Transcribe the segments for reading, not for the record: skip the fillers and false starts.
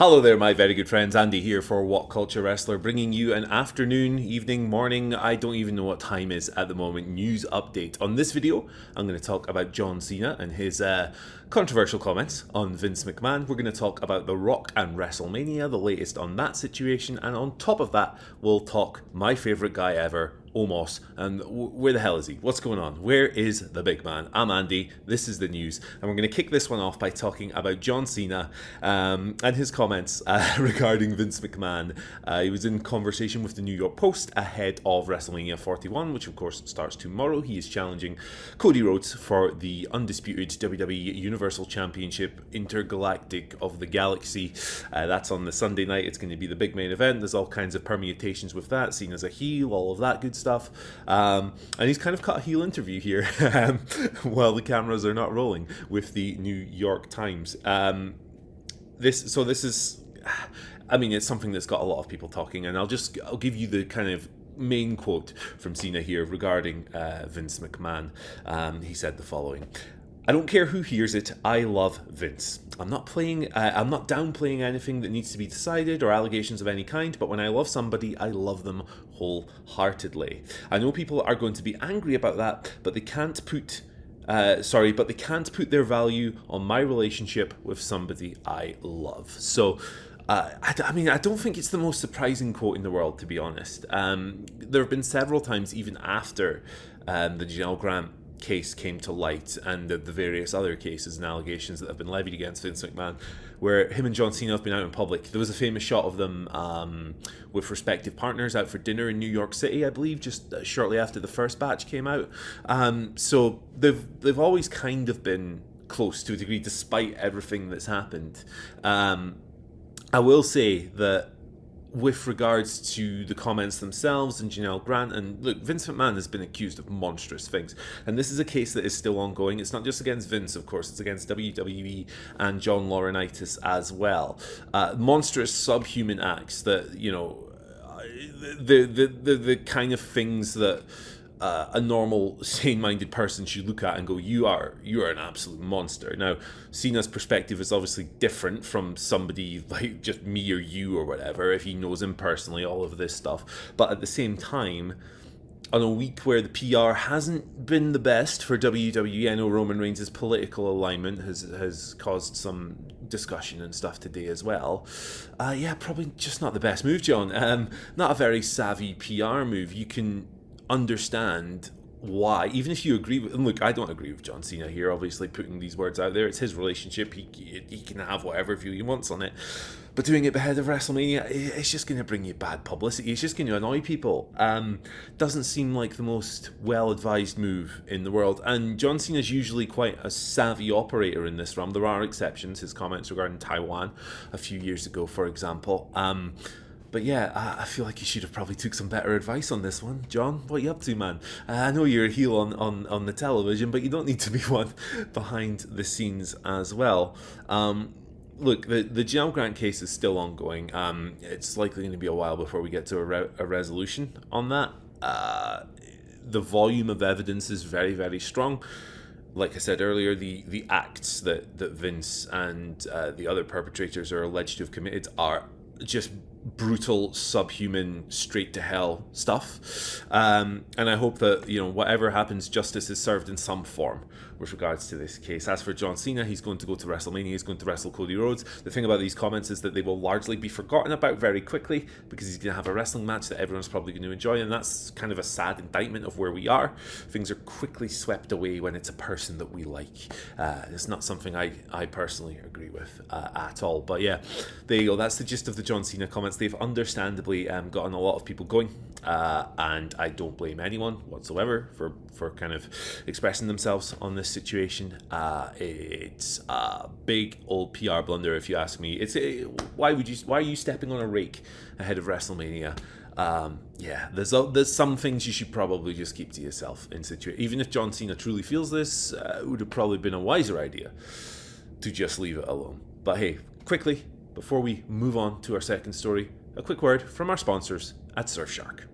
Hello there, my very good friends. Andy here for WhatCulture Wrestler, bringing you an afternoon, evening, morning, I don't even know what time is at the moment, news update. On this video, I'm going to talk about John Cena and his controversial comments on Vince McMahon. We're going to talk about The Rock and WrestleMania, the latest on that situation, and on top of that, we'll talk my favourite guy ever, Omos, and where the hell is he? What's going on? Where is the big man? I'm Andy, this is the news, and we're going to kick this one off by talking about John Cena and his comments regarding Vince McMahon. He was in conversation with the New York Post ahead of WrestleMania 41, which of course starts tomorrow. He is challenging Cody Rhodes for the undisputed WWE Universal Championship Intergalactic of the Galaxy. That's on the Sunday night. It's going to be the big main event. There's all kinds of permutations with that, seen as a heel, all of that good stuff. And he's kind of cut a heel interview here while the cameras are not rolling with the New York Times. This is, I mean, it's something that's got a lot of people talking, and I'll give you the kind of main quote from Cena here regarding Vince McMahon. He said the following: "I don't care who hears it, I love Vince. I'm not downplaying anything that needs to be decided or allegations of any kind, but when I love somebody, I love them wholeheartedly. I know people are going to be angry about that, but they can't put their value on my relationship with somebody I love." So, I mean, I don't think it's the most surprising quote in the world, to be honest. There have been several times, even after the Janelle Grant case came to light and the various other cases and allegations that have been levied against Vince McMahon, where him and John Cena have been out in public. There was a famous shot of them with respective partners out for dinner in New York City, I believe, just shortly after the first batch came out. So they've always kind of been close to a degree, despite everything that's happened. I will say that with regards to the comments themselves and Janelle Grant, and look, Vince McMahon has been accused of monstrous things, and this is a case that is still ongoing. It's not just against Vince, of course, it's against WWE and John Laurinaitis as well. Monstrous subhuman acts that, you know, the kind of things that a normal, sane-minded person should look at and go, you are an absolute monster. Now, Cena's perspective is obviously different from somebody like just me or you or whatever, if he knows him personally, all of this stuff. But at the same time, on a week where the PR hasn't been the best for WWE, I know Roman Reigns' political alignment has caused some discussion and stuff today as well. Yeah, probably just not the best move, John. Not a very savvy PR move. You can understand why, even if you agree with, and look, I don't agree with John Cena here, obviously putting these words out there, it's his relationship, he can have whatever view he wants on it, but doing it ahead of WrestleMania, it's just going to bring you bad publicity, it's just going to annoy people. Doesn't seem like the most well-advised move in the world, and John Cena's usually quite a savvy operator in this realm. There are exceptions, his comments regarding Taiwan a few years ago, for example. But yeah, I feel like you should have probably took some better advice on this one. John, what are you up to, man? I know you're a heel on the television, but you don't need to be one behind the scenes as well. Look, the Janelle Grant case is still ongoing. It's likely going to be a while before we get to a resolution on that. The volume of evidence is very, very strong. Like I said earlier, the acts that Vince and the other perpetrators are alleged to have committed are just brutal, subhuman, straight to hell stuff. And I hope that, you know, whatever happens, justice is served in some form with regards to this case. As for John Cena, he's going to go to WrestleMania, he's going to wrestle Cody Rhodes. The thing about these comments is that they will largely be forgotten about very quickly, because he's going to have a wrestling match that everyone's probably going to enjoy, and that's kind of a sad indictment of where we are. Things are quickly swept away when it's a person that we like. It's not something I personally agree with at all. But yeah, there you go. That's the gist of the John Cena comments. They've understandably gotten a lot of people going, and I don't blame anyone whatsoever for kind of expressing themselves on this situation. It's a big old PR blunder, if you ask me. Why are you stepping on a rake ahead of WrestleMania? Yeah, there's some things you should probably just keep to yourself in situation. Even if John Cena truly feels this, it would have probably been a wiser idea to just leave it alone. But hey, quickly, before we move on to our second story, a quick word from our sponsors at Surfshark.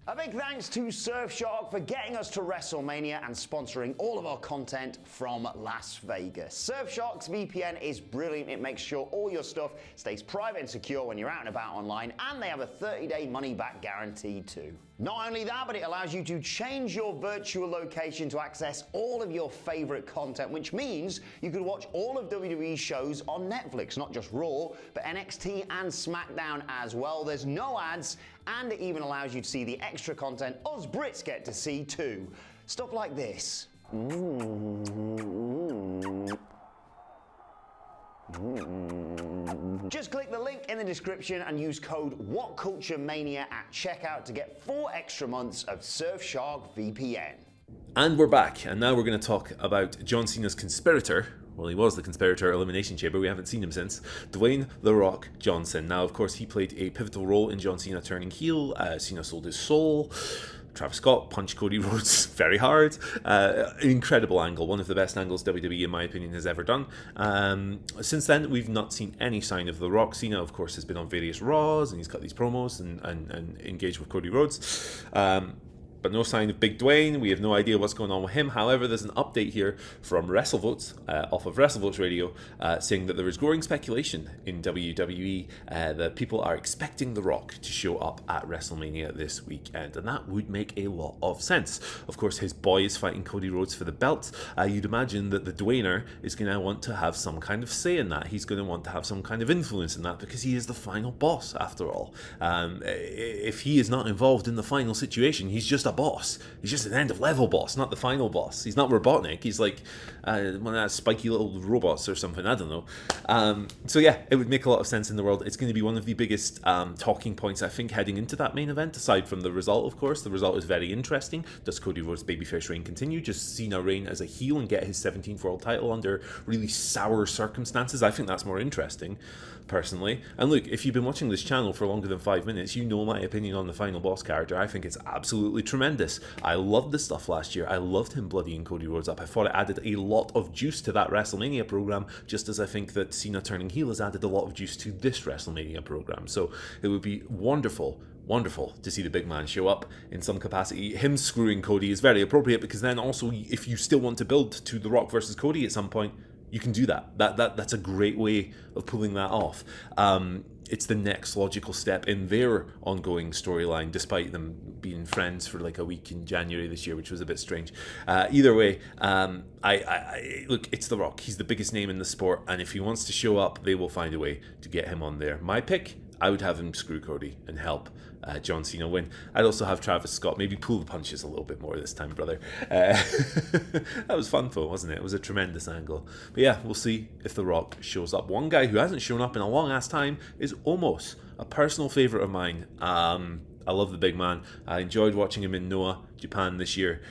A big thanks to Surfshark for getting us to WrestleMania and sponsoring all of our content from Las Vegas. Surfshark's VPN is brilliant. It makes sure all your stuff stays private and secure when you're out and about online, and they have a 30-day money-back guarantee too. Not only that, but it allows you to change your virtual location to access all of your favorite content, which means you could watch all of WWE's shows on Netflix, not just Raw, but NXT and SmackDown as well. There's no ads, and it even allows you to see the extra content us Brits get to see too. Stuff like this. Just click the link in the description and use code WhatCultureMania at checkout to get 4 extra months of Surfshark VPN. And we're back, and now we're going to talk about John Cena's conspirator. Well, he was the conspirator at Elimination Chamber. We haven't seen him since. Dwayne "The Rock" Johnson. Now, of course, he played a pivotal role in John Cena turning heel. Cena sold his soul. Travis Scott punched Cody Rhodes very hard. Incredible angle. One of the best angles WWE, in my opinion, has ever done. Since then, we've not seen any sign of The Rock. Cena, of course, has been on various Raws, and he's got these promos and engaged with Cody Rhodes. But no sign of Big Dwayne. We have no idea what's going on with him. However, there's an update here from WrestleVotes, off of WrestleVotes Radio, saying that there is growing speculation in WWE that people are expecting The Rock to show up at WrestleMania this weekend, and that would make a lot of sense. Of course, his boy is fighting Cody Rhodes for the belt. You'd imagine that the Dwayner is going to want to have some kind of say in that. He's going to want to have some kind of influence in that because he is the final boss, after all. If he is not involved in the final situation, he's just a boss. He's just an end-of-level boss, not the final boss. He's not Robotnik. He's like one of those spiky little robots or something. I don't know. So yeah, it would make a lot of sense in the world. It's going to be one of the biggest talking points, I think, heading into that main event, aside from the result, of course. The result is very interesting. Does Cody Rhodes' babyface reign continue? Does Cena reign as a heel and get his 17th world title under really sour circumstances? I think that's more interesting, personally. And look, if you've been watching this channel for longer than 5 minutes, you know my opinion on the final boss character. I think it's absolutely tremendous. I loved the stuff last year. I loved him bloodying Cody Rhodes up. I thought it added a lot of juice to that WrestleMania program, just as I think that Cena turning heel has added a lot of juice to this WrestleMania program. So it would be wonderful to see the big man show up in some capacity. Him screwing Cody is very appropriate, because then also, if you still want to build to The Rock versus Cody at some point, you can do that. That's a great way of pulling that off. It's the next logical step in their ongoing storyline, despite them being friends for like a week in January this year, which was a bit strange. Either way, look, it's The Rock. He's the biggest name in the sport, and if he wants to show up, they will find a way to get him on there. My pick, I would have him screw Cody and help John Cena win. I'd also have Travis Scott maybe pull the punches a little bit more this time, brother. That was fun though, wasn't it? It was a tremendous angle. But yeah, we'll see if The Rock shows up. One guy who hasn't shown up in a long ass time is Omos, a personal favourite of mine. I love the big man. I enjoyed watching him in Noah, Japan this year.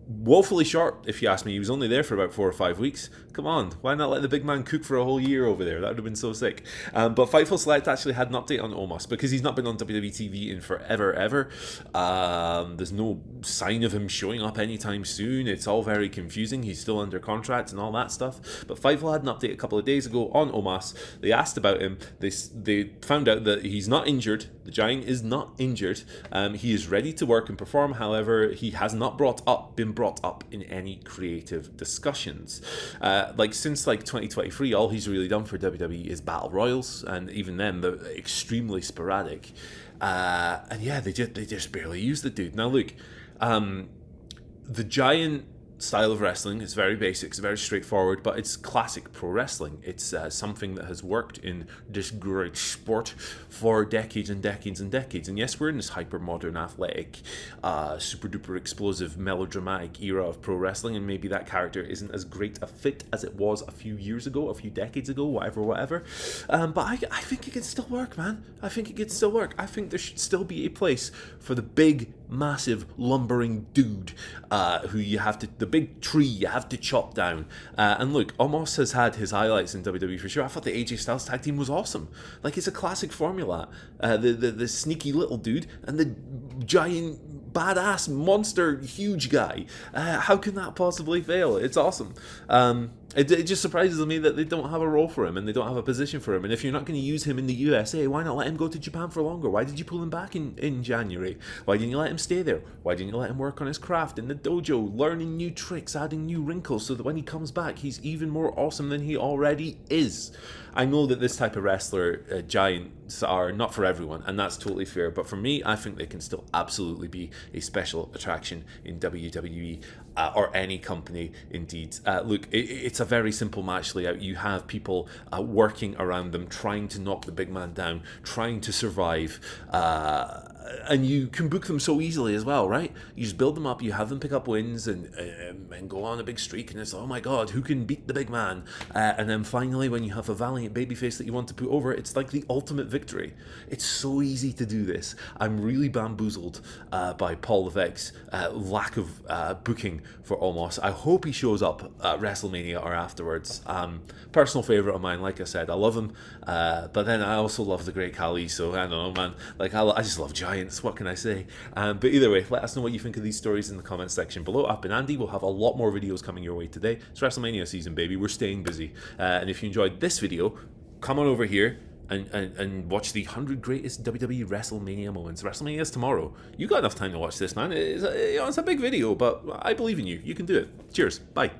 Woefully short, if you ask me. He was only there for about 4 or 5 weeks. Come on, why not let the big man cook for a whole year over there? That would have been so sick. But Fightful Select actually had an update on Omos, because he's not been on WWE TV in forever, ever. There's no sign of him showing up anytime soon. It's all very confusing. He's still under contract and all that stuff. But Fightful had an update a couple of days ago on Omos. They asked about him. They found out that he's not injured. The Giant is not injured. He is ready to work and perform. However, he has not been brought up in any creative discussions. Since 2023, all he's really done for WWE is battle royals, and even then they're extremely sporadic. And yeah, they just barely use the dude. Now look, the Giant style of wrestling is very basic, it's very straightforward, but it's classic pro wrestling. It's something that has worked in this great sport for decades and decades and decades. And yes, we're in this hyper-modern, athletic, super-duper explosive, melodramatic era of pro wrestling, and maybe that character isn't as great a fit as it was a few years ago, a few decades ago, whatever. But I think it can still work, man. I think it can still work. I think there should still be a place for the big, massive, lumbering dude who the big tree you have to chop down. And look, Omos has had his highlights in WWE for sure. I thought the AJ Styles tag team was awesome. Like, it's a classic formula. The sneaky little dude and the giant badass monster huge guy. How can that possibly fail? It's awesome. It just surprises me that they don't have a role for him and they don't have a position for him. And if you're not going to use him in the USA, why not let him go to Japan for longer? Why did you pull him back in January? Why didn't you let him stay there? Why didn't you let him work on his craft in the dojo, learning new tricks, adding new wrinkles, so that when he comes back, he's even more awesome than he already is? I know that this type of wrestler, giants, are not for everyone, and that's totally fair. But for me, I think they can still absolutely be a special attraction in WWE. Or any company, indeed. Look, it's a very simple match layout. You have people working around them, trying to knock the big man down, trying to survive, and you can book them so easily as well, right? You just build them up, you have them pick up wins and go on a big streak, and it's, oh my god, who can beat the big man? And then finally, when you have a valiant babyface that you want to put over, it's like the ultimate victory. It's so easy to do this. I'm really bamboozled by Paul Levesque's lack of booking for Omos. I hope he shows up at WrestleMania or afterwards. Personal favourite of mine, like I said, I love him, but then I also love the great Khali, so I don't know, man. Like, I just love giants, what can I say? But either way, let us know what you think of these stories in the comments section below. I've been Andy. We'll have a lot more videos coming your way today. It's WrestleMania season, baby. We're staying busy. And if you enjoyed this video, come on over here and watch the 100 greatest WWE WrestleMania moments. WrestleMania is tomorrow. You got enough time to watch this, man. It's a big video, but I believe in you. You can do it. Cheers. Bye.